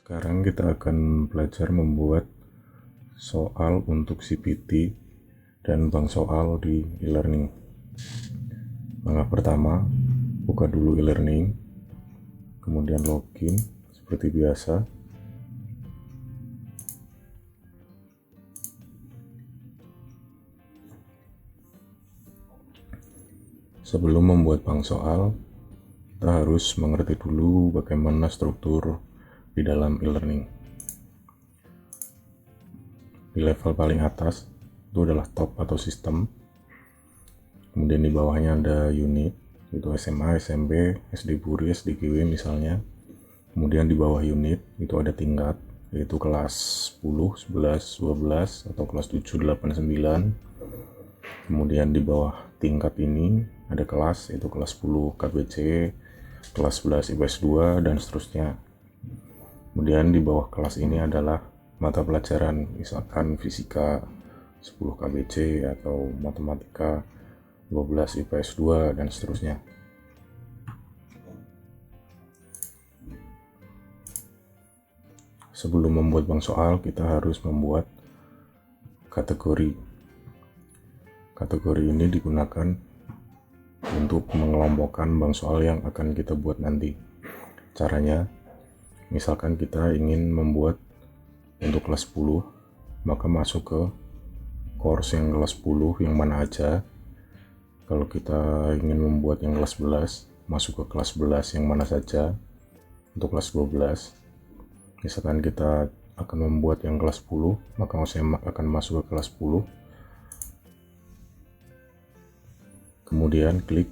Sekarang kita akan belajar membuat soal untuk CPT dan bank soal di e-learning. Langkah pertama, buka dulu e-learning, kemudian login seperti biasa. Sebelum membuat bank soal, kita harus mengerti dulu bagaimana struktur di dalam e-learning. Di level paling atas itu adalah top atau sistem, kemudian di bawahnya ada unit, itu SMA, SMP, SD Puri, SDGW misalnya. Kemudian di bawah unit itu ada tingkat, yaitu kelas 10, 11, 12 atau kelas 7, 8, 9. Kemudian di bawah tingkat ini ada kelas, yaitu kelas 10 KBC, kelas 11 IPS 2 dan seterusnya. Kemudian di bawah kelas ini adalah mata pelajaran, misalkan fisika 10 KBC atau matematika 12 IPS 2 dan seterusnya. Sebelum membuat bank soal, kita harus membuat kategori. Kategori ini digunakan untuk mengelompokkan bank soal yang akan kita buat nanti. Caranya, misalkan kita ingin membuat untuk kelas 10, maka masuk ke course yang kelas 10 yang mana aja. Kalau kita ingin membuat yang kelas 11, masuk ke kelas 11 yang mana saja. Untuk kelas 12, misalkan kita akan membuat yang kelas 10, maka saya akan masuk ke kelas 10. Kemudian klik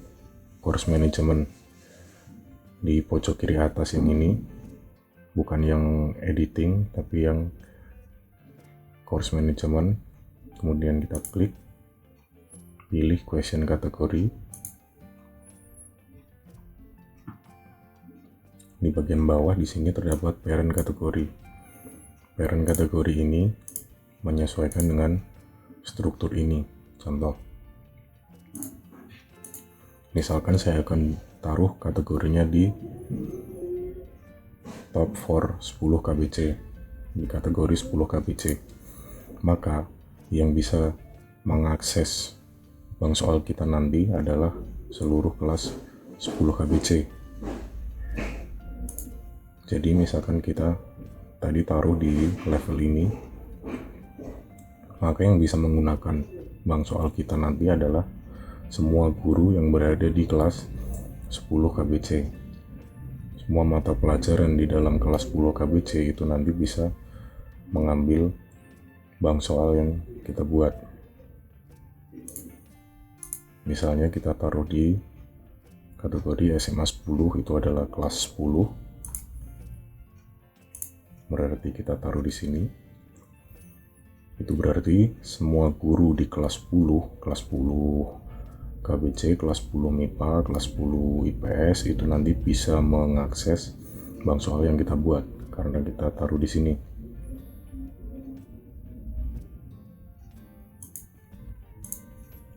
course management di pojok kiri atas yang ini, bukan yang editing tapi yang course management. Kemudian kita klik, pilih question kategori. Di bagian bawah di sini terdapat parent kategori. Parent kategori ini menyesuaikan dengan struktur ini. Contoh, misalkan saya akan taruh kategorinya di top for 10 KBC, di kategori 10 KBC. Maka yang bisa mengakses bank soal kita nanti adalah seluruh kelas 10 KBC. Jadi misalkan kita tadi taruh di level ini, maka yang bisa menggunakan bank soal kita nanti adalah semua guru yang berada di kelas 10 KBC. Semua mata pelajaran di dalam kelas 10 KBC itu nanti bisa mengambil bank soal yang kita buat. Misalnya kita taruh di kategori SMA 10, itu adalah kelas 10. Berarti kita taruh di sini. Itu berarti semua guru di kelas 10 KBC, kelas 10 MIPA, kelas 10 IPS itu nanti bisa mengakses bank soal yang kita buat karena kita taruh di sini.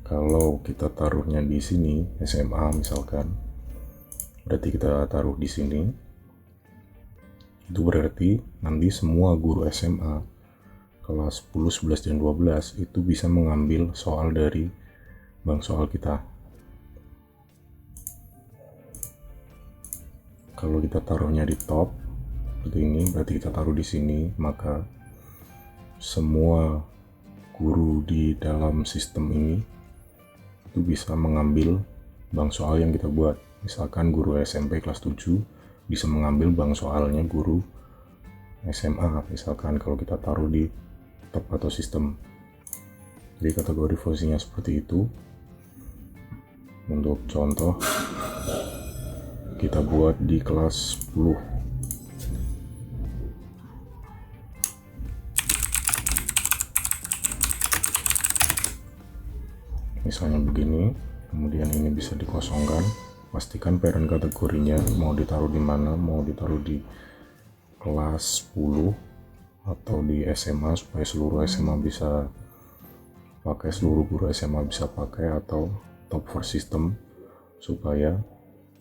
Kalau kita taruhnya di sini, SMA misalkan, berarti kita taruh di sini. Itu berarti nanti semua guru SMA kelas 10, 11, dan 12 itu bisa mengambil soal dari bank soal kita. Kalau kita taruhnya di top seperti ini, berarti kita taruh di sini, maka semua guru di dalam sistem ini itu bisa mengambil bank soal yang kita buat. Misalkan guru SMP kelas 7 bisa mengambil bank soalnya guru SMA, misalkan kalau kita taruh di top atau sistem. Jadi kategori fungsinya seperti itu. Untuk contoh, kita buat di kelas 10. Misalnya begini, kemudian ini bisa dikosongkan. Pastikan parent kategorinya mau ditaruh di mana, mau ditaruh di kelas 10 atau di SMA supaya seluruh SMA bisa pakai, seluruh guru SMA bisa pakai, atau top for system supaya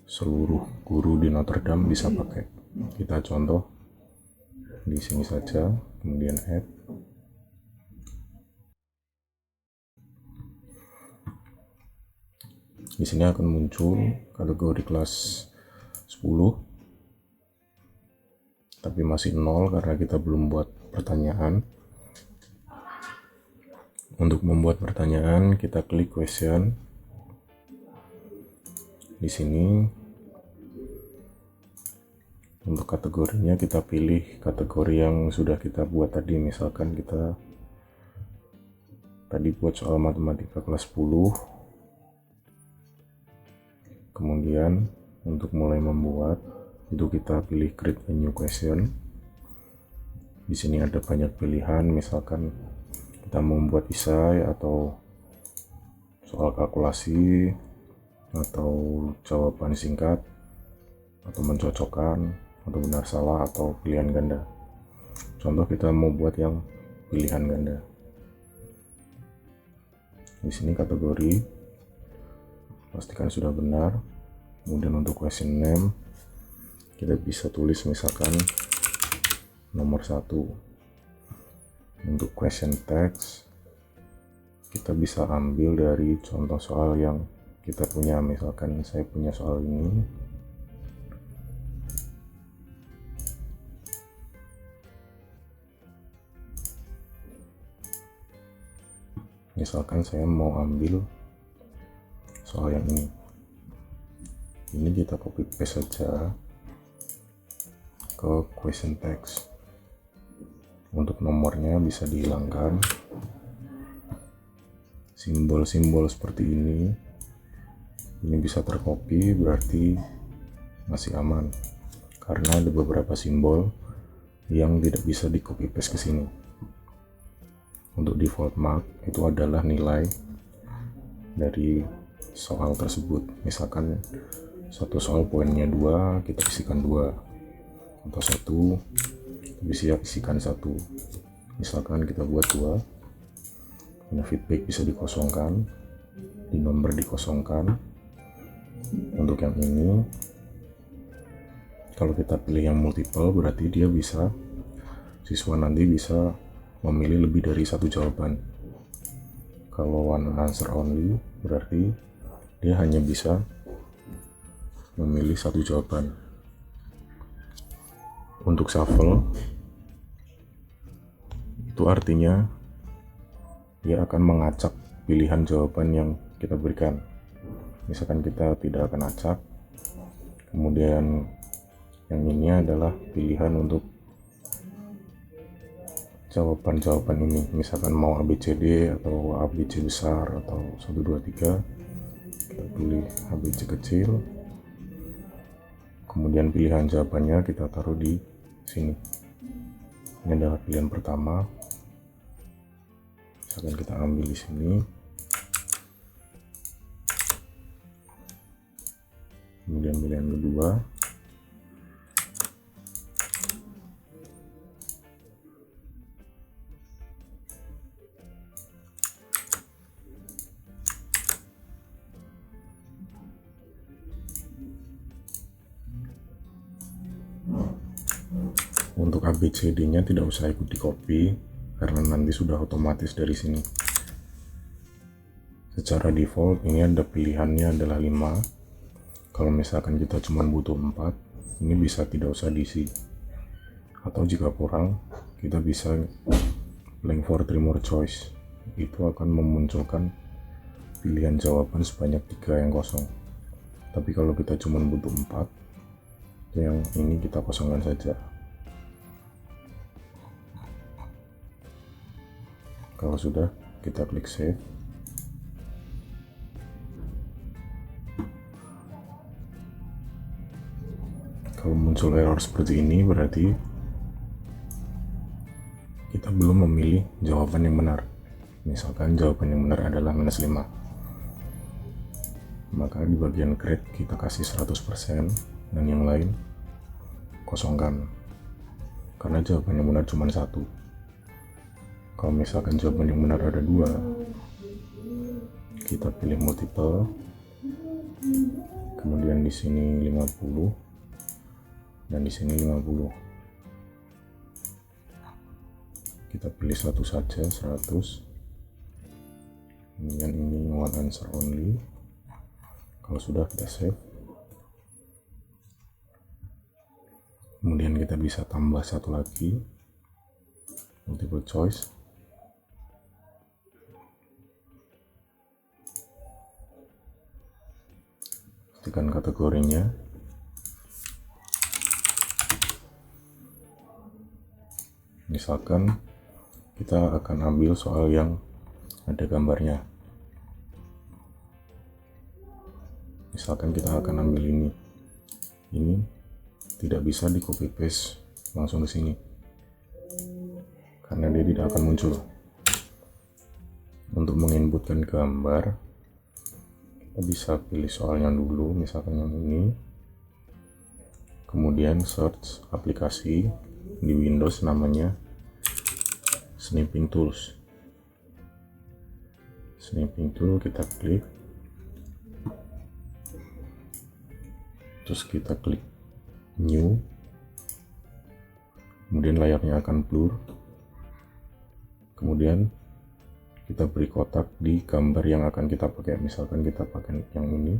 seluruh guru di Notre Dame bisa pakai. Kita contoh di sini saja, kemudian add. Di sini akan muncul kategori kelas 10, tapi masih 0 karena kita belum buat pertanyaan. Untuk membuat pertanyaan, kita klik question. Di sini untuk kategorinya kita pilih kategori yang sudah kita buat tadi. Misalkan kita tadi buat soal matematika kelas 10. Kemudian untuk mulai membuat itu kita pilih create a new question. Di sini ada banyak pilihan, misalkan kita membuat esai atau soal kalkulasi atau jawaban singkat atau mencocokkan atau benar salah atau pilihan ganda. Contoh kita mau buat yang pilihan ganda. Di sini kategori pastikan sudah benar. Kemudian untuk question name kita bisa tulis misalkan nomor 1. Untuk question text kita bisa ambil dari contoh soal yang kita punya. Misalkan saya punya soal ini, misalkan saya mau ambil soal yang ini kita copy paste saja ke question text. Untuk nomornya bisa dihilangkan, simbol-simbol seperti ini bisa tercopy, berarti masih aman karena ada beberapa simbol yang tidak bisa di copy paste ke sini. Untuk default mark itu adalah nilai dari soal tersebut. Misalkan satu soal poinnya 2, kita isikan 2, atau 1 bisa isikan 1. Misalkan kita buat 2, nah feedback bisa dikosongkan, di nomor dikosongkan. Untuk yang ini kalau kita pilih yang multiple berarti dia bisa, siswa nanti bisa memilih lebih dari satu jawaban. Kalau one answer only berarti dia hanya bisa memilih satu jawaban. Untuk shuffle itu artinya dia akan mengacak pilihan jawaban yang kita berikan. Misalkan kita tidak akan acak, kemudian yang ini adalah pilihan untuk jawaban-jawaban ini. Misalkan mau ABCD atau ABC besar atau 1, 2, 3, kita pilih ABC kecil, kemudian pilihan jawabannya kita taruh di sini. Ini adalah pilihan pertama. Misalkan kita ambil di sini, kemudian pilihan kedua, untuk ABCD-nya tidak usah ikut di copy karena nanti sudah otomatis dari sini. Secara default ini ada pilihannya adalah 5. Kalau misalkan kita cuma butuh 4, ini bisa tidak usah diisi. Atau jika kurang, kita bisa blank for 3 more choice. Itu akan memunculkan pilihan jawaban sebanyak 3 yang kosong. Tapi kalau kita cuma butuh 4, yang ini kita kosongkan saja. Kalau sudah, kita klik save. Kalau muncul error seperti ini berarti kita belum memilih jawaban yang benar. Misalkan jawaban yang benar adalah -5, maka di bagian create kita kasih 100% dan yang lain kosongkan, karena jawaban yang benar cuma 1. Kalau misalkan jawaban yang benar ada 2, kita pilih multiple, kemudian di sini 50 dan di sini 50. kita pilih satu saja, 100. Kemudian ini one answer only. Kalau sudah, kita save. Kemudian kita bisa tambah satu lagi, multiple choice. Pastikan kategorinya. Misalkan kita akan ambil soal yang ada gambarnya. Misalkan kita akan ambil ini. Ini tidak bisa di copy paste langsung ke sini, karena dia tidak akan muncul. Untuk menginputkan gambar, kita bisa pilih soalnya dulu, misalkan yang ini. Kemudian search aplikasi di Windows, namanya Snipping Tools. Snipping Tool kita klik, terus kita klik New, kemudian layarnya akan blur. Kemudian kita beri kotak di gambar yang akan kita pakai. Misalkan kita pakai yang ini,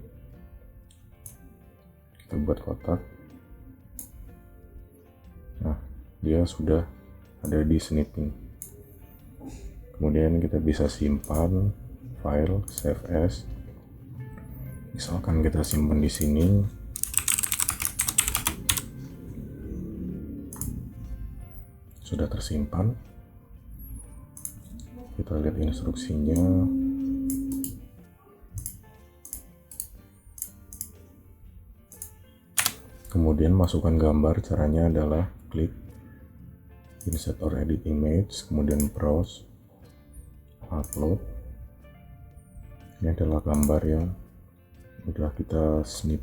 kita buat kotak. Nah, dia sudah ada di snipping. Kemudian kita bisa simpan file, save as. Misalkan kita simpan di sini. Sudah tersimpan. Kita lihat instruksinya. Kemudian masukkan gambar. Caranya adalah klik insert or edit image, kemudian browse, upload. Ini adalah gambar yang sudah kita snip,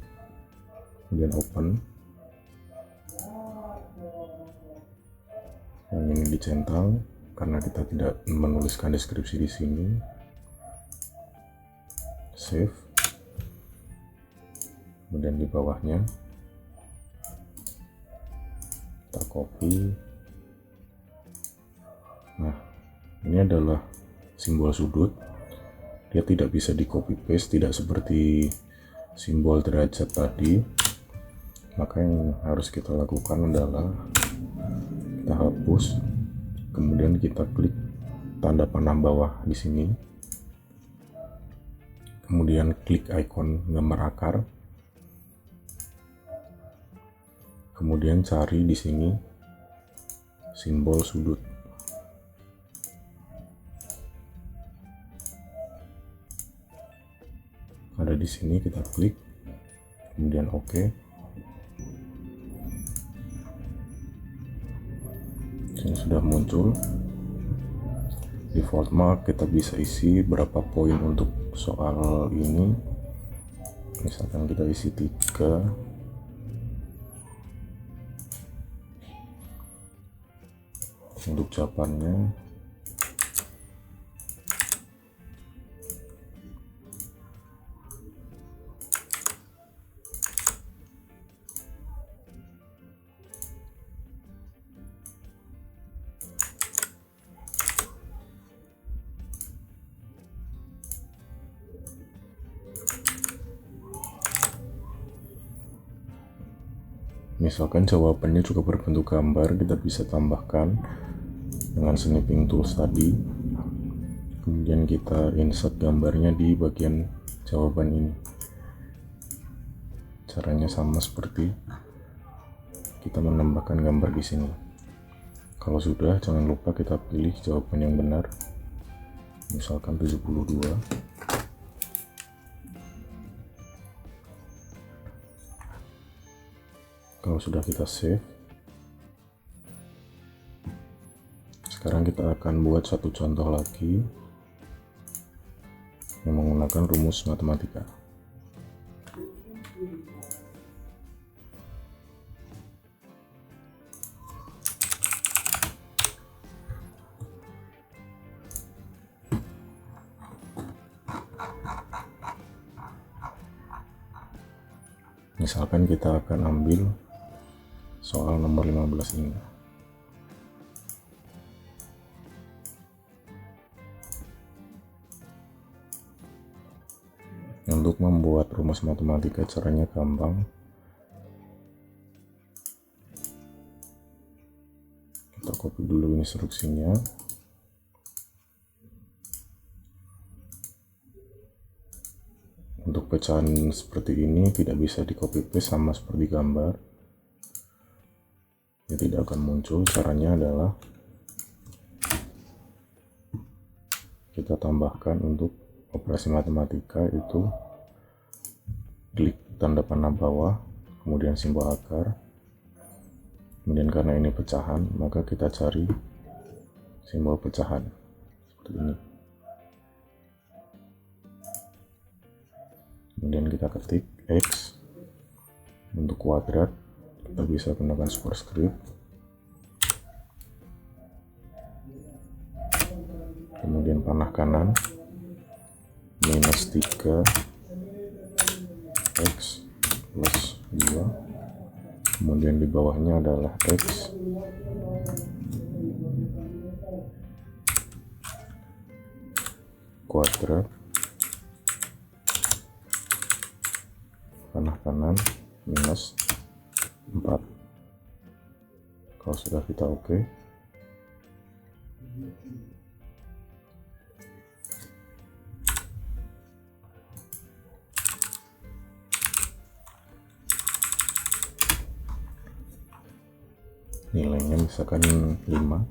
kemudian open. Yang ini dicentang karena kita tidak menuliskan deskripsi di sini. Save. Kemudian di bawahnya kita copy. Nah, ini adalah simbol sudut. Dia tidak bisa di copy paste, tidak seperti simbol derajat tadi. Maka yang harus kita lakukan adalah kita hapus, kemudian kita klik tanda panah bawah di sini, kemudian klik ikon gambar akar, kemudian cari di sini simbol sudut. Ada di sini, kita klik, kemudian oke. Ini sudah muncul. Default mark kita bisa isi berapa poin untuk soal ini. Misalkan kita isi 3. Untuk jawabannya misalkan jawabannya juga berbentuk gambar, kita bisa tambahkan dengan snipping tools tadi. Kemudian kita insert gambarnya di bagian jawaban ini. Caranya sama seperti kita menambahkan gambar di sini. Kalau sudah, jangan lupa kita pilih jawaban yang benar. Misalkan 72. Kalau sudah, kita save. Sekarang kita akan buat satu contoh lagi yang menggunakan rumus matematika. Misalkan kita akan ambil soal nomor 15 ini. Untuk membuat rumus matematika caranya gampang. Kita copy dulu instruksinya. Untuk pecahan seperti ini tidak bisa di copy paste sama seperti gambar. Ini tidak akan muncul. Caranya adalah kita tambahkan untuk operasi matematika itu klik tanda panah bawah, kemudian simbol akar, kemudian karena ini pecahan maka kita cari simbol pecahan seperti ini, kemudian kita ketik X. Untuk kuadrat kita bisa gunakan superscript, kemudian panah kanan minus 3 X plus 2, kemudian di bawahnya adalah X kuadrat, panah kanan minus 4. Kalau sudah kita oke, nilainya misalkan 5.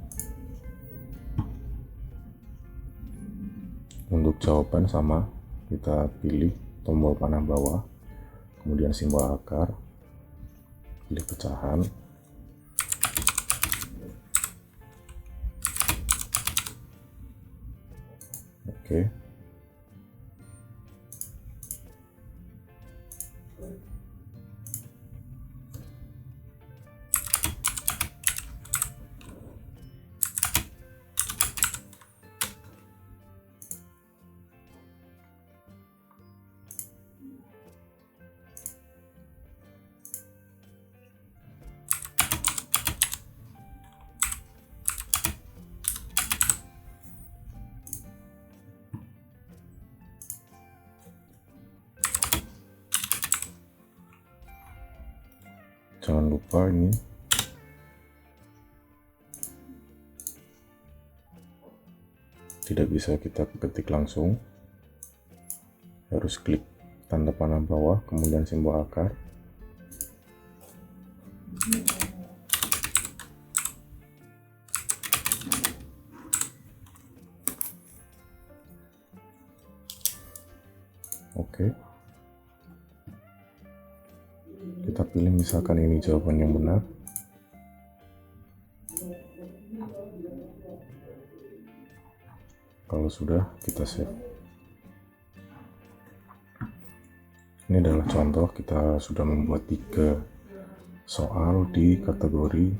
Untuk jawaban sama, kita pilih tombol panah bawah, kemudian simbol akar, pilih pecahan, oke. Jangan lupa ini tidak bisa kita ketik langsung, harus klik tanda panah bawah kemudian simbol akar, oke. Kita pilih misalkan ini jawaban yang benar. Kalau sudah, kita save. Ini adalah contoh, kita sudah membuat 3 soal di kategori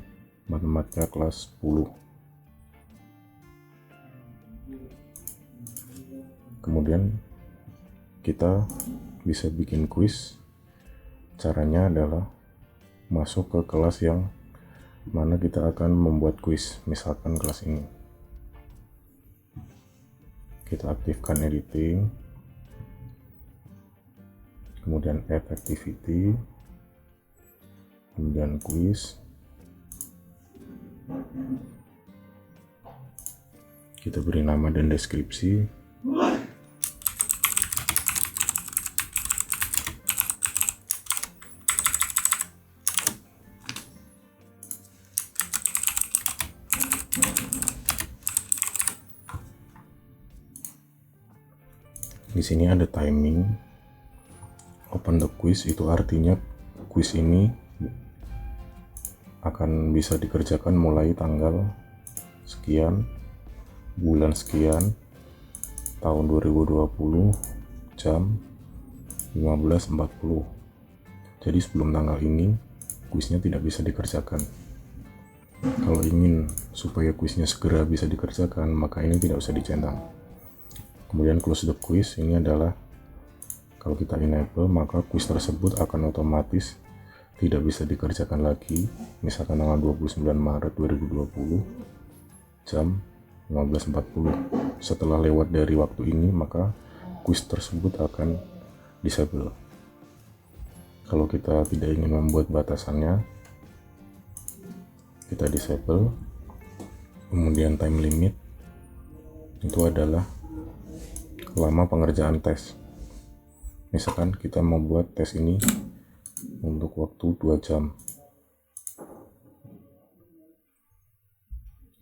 matematika kelas 10. Kemudian kita bisa bikin kuis. Caranya adalah masuk ke kelas yang mana kita akan membuat kuis, misalkan kelas ini. Kita aktifkan editing, kemudian add activity, kemudian kuis. Kita beri nama dan deskripsi. Di sini ada timing. Open the quiz itu artinya kuis ini akan bisa dikerjakan mulai tanggal sekian, bulan sekian, tahun 2020, jam 15.40. Jadi sebelum tanggal ini kuisnya tidak bisa dikerjakan. Kalau ingin supaya kuisnya segera bisa dikerjakan, maka ini tidak usah dicentang. Kemudian close the quiz, ini adalah kalau kita enable maka kuis tersebut akan otomatis tidak bisa dikerjakan lagi, misalkan tanggal 29 Maret 2020 jam 15.40. Setelah lewat dari waktu ini maka kuis tersebut akan disable. Kalau kita tidak ingin membuat batasannya, kita disable. Kemudian time limit itu adalah lama pengerjaan tes. Misalkan kita mau buat tes ini untuk waktu 2 jam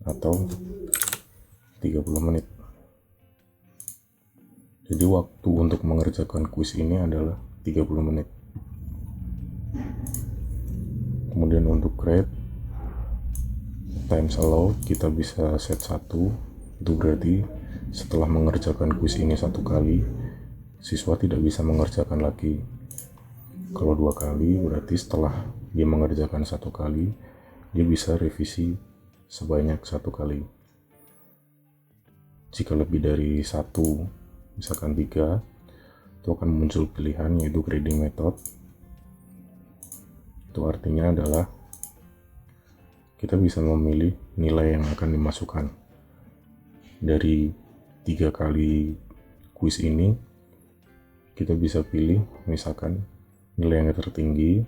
atau 30 menit. Jadi waktu untuk mengerjakan kuis ini adalah 30 menit. Kemudian untuk grade times allowed kita bisa set 1, itu berarti setelah mengerjakan kuis ini 1 kali, siswa tidak bisa mengerjakan lagi. Kalau 2 kali berarti setelah dia mengerjakan 1 kali, dia bisa revisi sebanyak 1 kali. Jika lebih dari 1, misalkan 3, itu akan muncul pilihan yaitu grading method. Itu artinya adalah kita bisa memilih nilai yang akan dimasukkan. Dari 3 kali kuis ini, kita bisa pilih misalkan nilai yang tertinggi,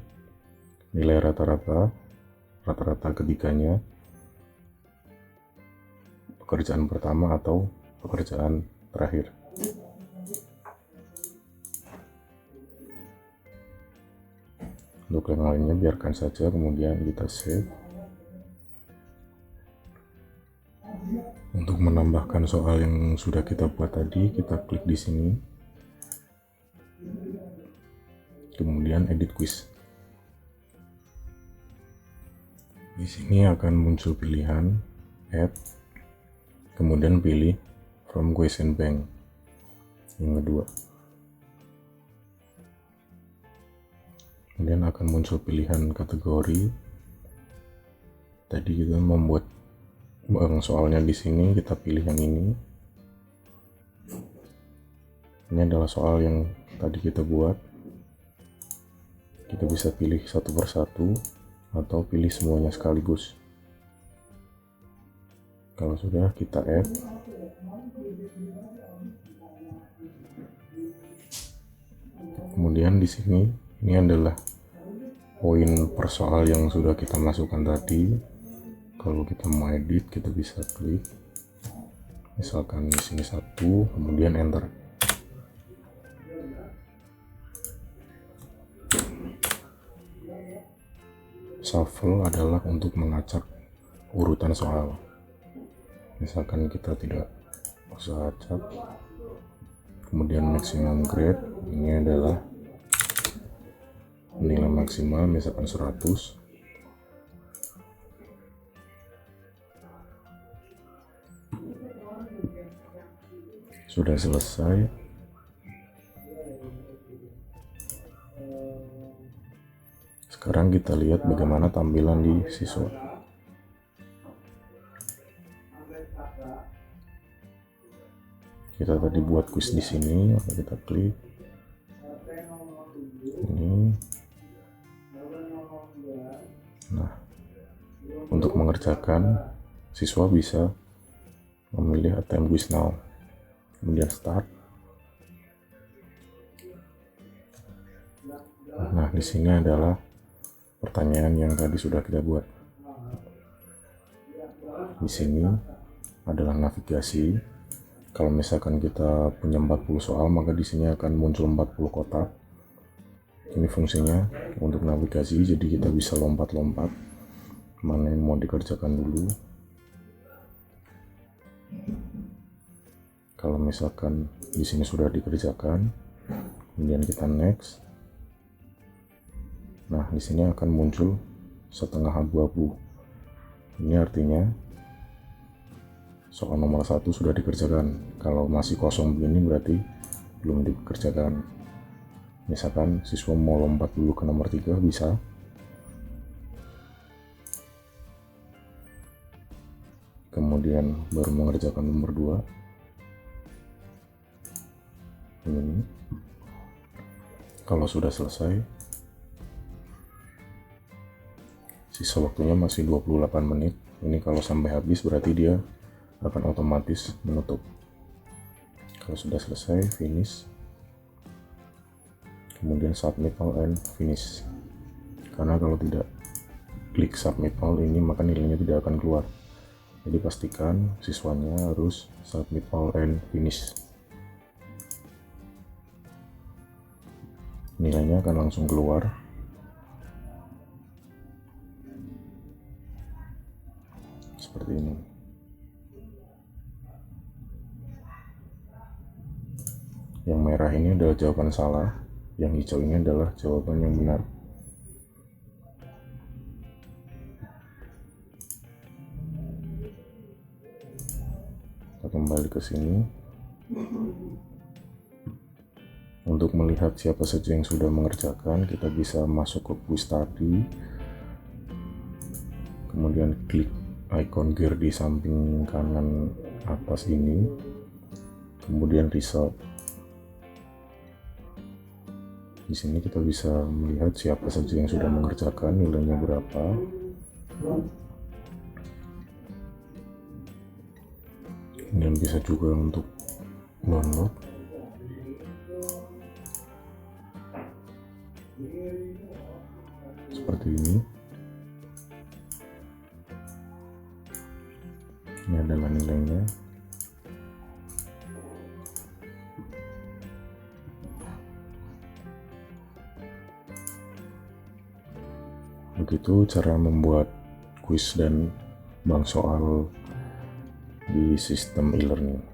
nilai rata-rata ketiganya, pekerjaan pertama atau pekerjaan terakhir. Untuk yang lainnya biarkan saja, kemudian kita save. Untuk menambahkan soal yang sudah kita buat tadi, kita klik di sini, kemudian edit quiz. Di sini akan muncul pilihan add, kemudian pilih from question bank yang kedua. Kemudian akan muncul pilihan kategori. Tadi kita membuat soalnya di sini, kita pilih yang ini. Ini adalah soal yang tadi kita buat. Kita bisa pilih satu persatu atau pilih semuanya sekaligus. Kalau sudah, kita add. Kemudian di sini ini adalah poin per soal yang sudah kita masukkan tadi. Kalau kita mau edit, kita bisa klik, misalkan di sini 1, kemudian enter. Shuffle adalah untuk mengacak urutan soal. Misalkan kita tidak usah acak. Kemudian maximum grade, ini adalah nilai maksimal, misalkan 100. Sudah selesai. Sekarang kita lihat bagaimana tampilan di siswa. Kita tadi buat kuis di sini, maka kita klik ini. Nah, untuk mengerjakan, siswa bisa memilih attempt quiz now, kemudian start. Nah, di sini adalah pertanyaan yang tadi sudah kita buat. Di sini adalah navigasi. Kalau misalkan kita punya 40 soal, maka di sini akan muncul 40 kotak. Ini fungsinya untuk navigasi, jadi kita bisa lompat-lompat mana yang mau dikerjakan dulu. Kalau misalkan di sini sudah dikerjakan, kemudian kita next. Nah, di sini akan muncul setengah abu-abu. Ini artinya soal nomor 1 sudah dikerjakan. Kalau masih kosong begini berarti belum dikerjakan. Misalkan siswa mau lompat dulu ke nomor 3, bisa. Kemudian baru mengerjakan nomor 2. Ini. Kalau sudah selesai, sisa waktunya masih 28 menit. Ini kalau sampai habis berarti dia akan otomatis menutup. Kalau sudah selesai, finish. kemudian submit all and finish. Karena kalau tidak klik submit all ini maka nilainya tidak akan keluar. Jadi pastikan siswanya harus submit all and finish. Nilainya akan langsung keluar. Seperti ini. Yang merah ini adalah jawaban salah, yang hijau ini adalah jawaban yang benar. Kita kembali ke sini. Untuk melihat siapa saja yang sudah mengerjakan, kita bisa masuk ke quiz tadi, kemudian klik icon gear di samping kanan atas ini, kemudian result. Di sini kita bisa melihat siapa saja yang sudah mengerjakan, nilainya berapa. Kemudian bisa juga untuk download. Seperti ini. Ini adalah nilainya. Begitu cara membuat kuis dan bank soal di sistem e-learning.